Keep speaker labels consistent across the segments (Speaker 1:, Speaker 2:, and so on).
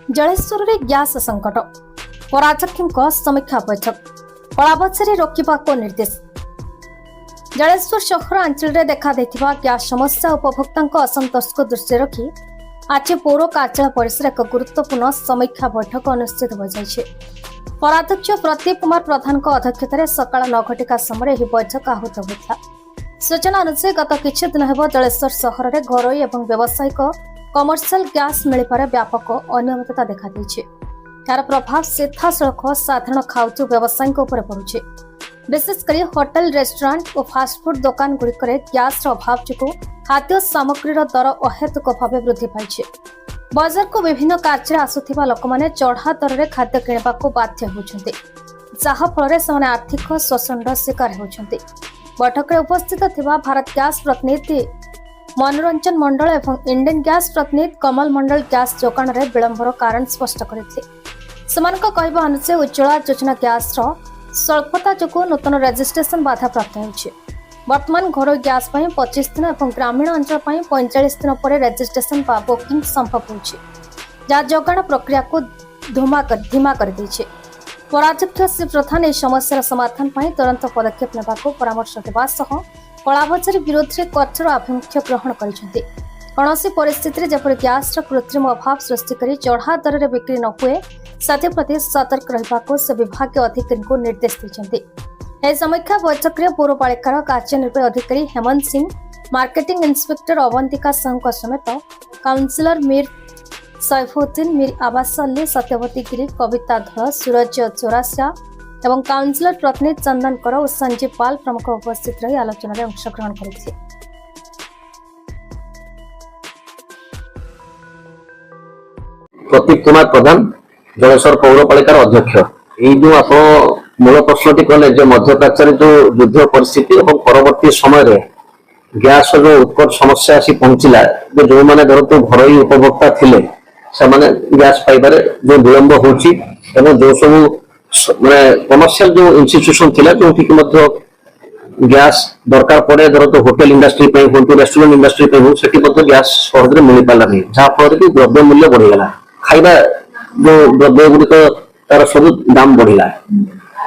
Speaker 1: जलेश्वर में ग्यास संकट पराचक्षों समीक्षा बैठक कलाबजारी रोकने निर्देश। जलेश्वर शहर अंचल में देखा ग्यास समस्या उपभोक्ता असंतोष को दृष्टि रखी आज पौर कार्यालय परिसर एक गुरुत्वपूर्ण समीक्षा बैठक अनुष्ठित हो जाए। पराध्यक्ष प्रदीप कुमार प्रधान अध्यक्षतार सका 9 घटिका समय यह बैठक आहूत होता। सूचना अनुसार गत किछि दिन हेब जलेश्वर सहर में घरोई और व्यावसायिक कमर्शियल गैस मिलबार व्यापक अनियमितता देखा देछि। यार प्रभाव सीधासलख साधारण खाउटी व्यवसायी उपर पड़ुछि। विशेषकर होटेल रेस्टोरेंट और फास्टफुड दुकान गुड़िक गैस अभाव जो खाद्य सामग्री दर अहेतुक भाव वृद्धि पाई। बजार को विभिन्न कार्य आसुथिबा लोक माने चढ़ा दर में खाद्य किणवा को बाध्य होउछन्ते, जहाफल से आर्थिक शोषण शिकार होउछन्ते। बैठक में उपस्थित थिबा भारत गैस प्रतिनिधि मनोरंजन मंडल और इंडियन गैस प्रतिनिधि कमल मंडल गैस जोगाण में विलंबर कारण स्पष्ट करते। कहवा अनुसार उज्ज्वला योजना गैस स्वल्पता जो नूतन रेजिस्ट्रेशन बाधा प्राप्त होछि। वर्तमान घर गैस 25 दिन और ग्रामीण अंचल 45 दिन पर रेजिस्ट्रेशन बा बुकिंग संभव होछि, जहाँ जोगाण प्रक्रिया को धीमा कर दैछि। पराध्यक्ष श्री प्रधान इस समस्यार समाधान पर तुरंत पदक्षेप नेबाको परामर्श देवा सह कलाबजारी विरोध में कठोर आभिमुख्य ग्रहण करिसेंति। कौनसी परिस्थिति में जपर गैस कृत्रिम अभाव सृष्टि करी चढ़ा दर में बिक्री न हुए साथी सतर्क रहिबाको से विभाग अधिकारी को निर्देश देछन्ति। एही समीक्षा बैठक में पौरपालिकार कार्यनिर्वाही अधिकारी हेमंत सिंह, मार्केटिंग इंस्पेक्टर अवंतिका साहू समेत काउंसिलर मीर सैफुद्दीन, मीर आबास अली, सत्यवती गिरी, कविता धल, सूरज चौरासिया एवं काउंसिलर प्रतिनिधि चंदन कर और संजीव पाल प्रमुख उपस्थित रही आलोचना में अंशग्रहण करते।
Speaker 2: प्रदीप कुमार प्रधान जलेश्वर पौरपालिकार अध्यक्ष। ये जो आप मूल प्रश्नटी कले जो मध्य प्राच्यर जो युद्ध परिस्थिति और परवर्ती समय गैस जो उत्कट समस्या आसी पहुंचला, जो मैंने धरतु घरोई उपभोक्ता थिले से माने गैस पाइबारे जो विलंब होची एवं जो सब माने कमर्शियल जो इंस्टीट्यूशन थिला जो कि मध्य गैस दरकार पड़े धरतु होटेल इंडस्ट्री पे हो रेस्टोरेंट इंडस्ट्री पे हो सेठी मध्य गैस सहजरे मिल पाला नहीं, जहाँ फल कि द्रव्य मूल्य बढ़ीगला। खाइबा जो द्रव्य गुड़िक तार सब दाम बढ़ला,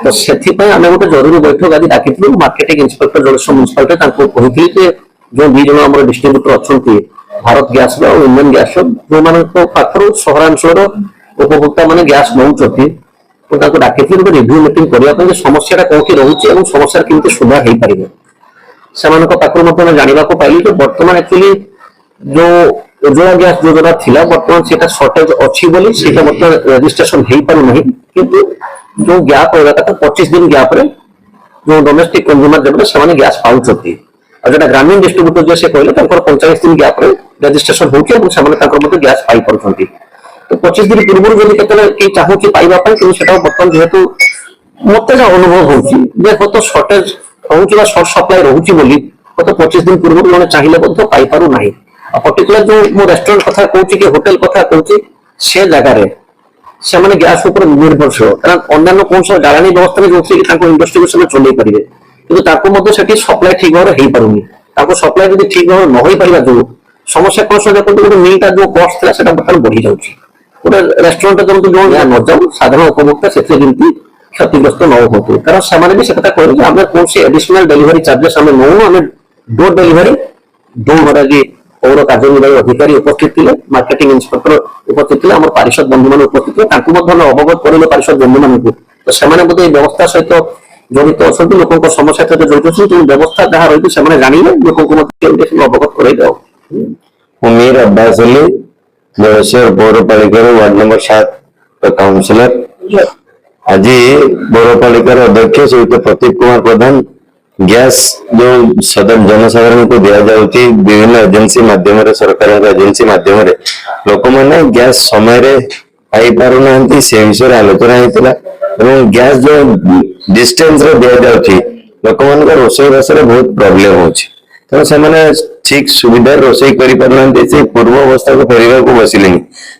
Speaker 2: तो से आम गोटे जरूरी बैठक आज डाकी मार्केटिंग इंस्पेक्टर जलेश्वर म्युनिसिपालिटी कही जो दी जन आम डिस्ट्रीब्यूटर अच्छा भारत गैस और इंडियन गैस जो मान पाखर सहरांचल उपभोक्ता मैंने गैस नौकरी तो डाकी गोटे रिव्यू मीटिंग करने समस्या कौटी रोचे और समस्या केमती सुधार हो पारे से पाखर जानवा पाइली जो बर्तमान एक्चुअली जो उज्ज्वला गैस योजना थिला बर्तमान से सर्टेज अच्छी बोली से रेजिस्ट्रेशन हो पार नहीं, किंतु जो गैप होगा था 25 दिन गैप रे जो डोमेस्टिक कंज्यूमर जब से गैस पाउछथि और जो ग्रामीण डिस्ट्रीब्यूटर जो से कहले 45 दिन गैप रे रेजिस्ट्रेशन होछि और से गैस पाई परछथि। तो 25 दिन पूर्व जदि केतले के चाहू कि पाइबा पय कि सेटा बर्तमान जेहेतु मते जो अनुभव होछि जे कत शॉर्टेज होछि बा शॉर्ट सप्लाई रहउछि बोली कत 25 दिन पूर्व माने चाहिले बद्ध पाई पारु नाही। पर्टिकुलर जो मो रेस्टोरेंट कथा कहूछि कि होटल कथा कहूछि से जगह रे से माने गैस ऊपर निर्भरशील, कारण अन्य कौन सब जालानी व्यवस्था जो इंडस्ट्री को चल पारे कि सेठी सप्लाई ठीक भाव हो पारुनी सप्लाई जब ठीक भाव न हो पार जो समस्या कौन सब देखते गोटे मीलटा जो कस्ट था बर्तमान बढ़ी जाऊँगी। गोटे रेस्टोरेंट जब जो न जाऊ साधारण उपभोक्ता से क्षतिग्रस्त न हो, कारण से कहते आम कौन से एडिशनल डेलीवरी चार्जेस आम नौ आम डोर डेलीवरी दो घटा कि पौर कार्यनिर्वाही अधिकारी उपस्थित थे, मार्केटिंग इंस्पेक्टर उपस्थित थे, पारिषद बंधु मान उपस्थित थे, अवगत करे पारिषद बंधु मान तो से व्यवस्था सहित जड़ित अच्छा लोक समस्या सहित जड़ित अच्छे व्यवस्था जहाँ रही है जानवे लोक अवगत कर।
Speaker 3: मीर अब्बास अली जलेश्वर पौरपालिका वार्ड नंबर 7 काउंसिलर। आज पौरपालिकार अध्यक्ष श्री प्रदीप कुमार प्रधान गैस जो सदन जनसाधारण को दिया जाउची विभिन्न एजेंसी माध्यम सरकार एजेंसी माध्यम लोक मैंने गैस समय पाई पार ना से विषय आलोचना होता और गैस जो डिस्टेंस रे दिया जाउची लोक मान रोषई बास बहुत प्रोब्लेम होची, तो से ठीक सुविधा रोषई कर पारना से पूर्व अवस्था को फेरवा को बसिले।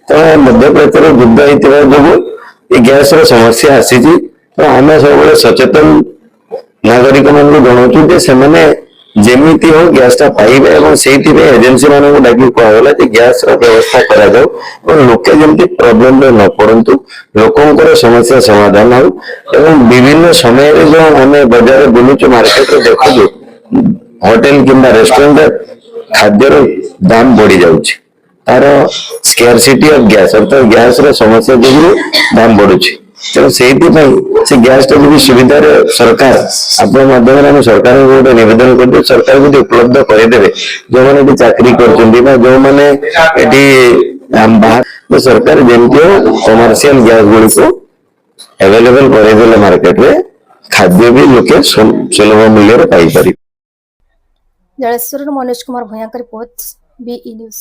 Speaker 3: तो मध्य प्राच्यर युद्ध होता जो गैस समस्या आसी, तो आम सब सचेतन नागरिक मान जनाऊँ से ଯେମିତି ହଉ ଗ୍ୟାସ ଟା ପାଇବେ ଏବଂ ସେଇଥିପାଇଁ ଏଜେନ୍ସି ମାନଙ୍କୁ ଡାକି କୁହାଗଲା ଯେ ଗ୍ୟାସ ର ବ୍ୟବସ୍ଥା କରାଯାଉ ଏବଂ ଲୋକେ ଯେମିତି ପ୍ରୋବ୍ଲେମରେ ନ ପଡନ୍ତୁ, ଲୋକଙ୍କର ସମସ୍ୟା ସମାଧାନ ହଉ। ଏବଂ ବିଭିନ୍ନ ସମୟରେ ଯୋଉ ଆମେ ବଜାରରେ ବୁଲୁଛୁ, ମାର୍କେଟରେ ଦେଖୁଛୁ, ହୋଟେଲ କିମ୍ବା ରେଷ୍ଟୁରାଣ୍ଟରେ ଖାଦ୍ୟର ଦାମ ବଢି ଯାଉଛି, ତାର ସ୍କାରସିଟି ଅଫ ଗ୍ୟାସ ଅର୍ଥାତ ଗ୍ୟାସ ର ସମସ୍ୟା ଯୋଗୁଁ ଦାମ ବଢୁଛି। ତେଣୁ ସେଇଥିପାଇଁ ସେ ଗ୍ୟାସ ଟା ଯଦି ସୁବିଧାରେ ସରକାର ଆପଣ ମାଧ୍ୟମରେ ଆମେ ସରକାରଙ୍କୁ ଗୋଟେ ନିବେଦନ କରିଦେବୁ, ସରକାର ଯଦି ଉପଲବ୍ଧ କରିଦେବେ, ଯୋଉମାନେ ଏଠି ଚାକିରି କରୁଛନ୍ତି ବା ଯୋଉମାନେ ଏଠି ବାହାର ସରକାର ଯେମିତି କମର୍ସିଆଲ ଗ୍ୟାସ ଗୁଡିକୁ ଆଭେଲେବଲ କରେଇଦେଲେ ମାର୍କେଟରେ, ଖାଦ୍ୟ ବି ଲୋକେ ସୁଲଭ ମୂଲ୍ୟରେ ପାଇପାରିବେ।
Speaker 1: ଜଳେଶ୍ୱରରୁ ମନୋଜ କୁମାର ଭୂୟାଙ୍କ ରିପୋର୍ଟ, BE ନ୍ୟୁଜ।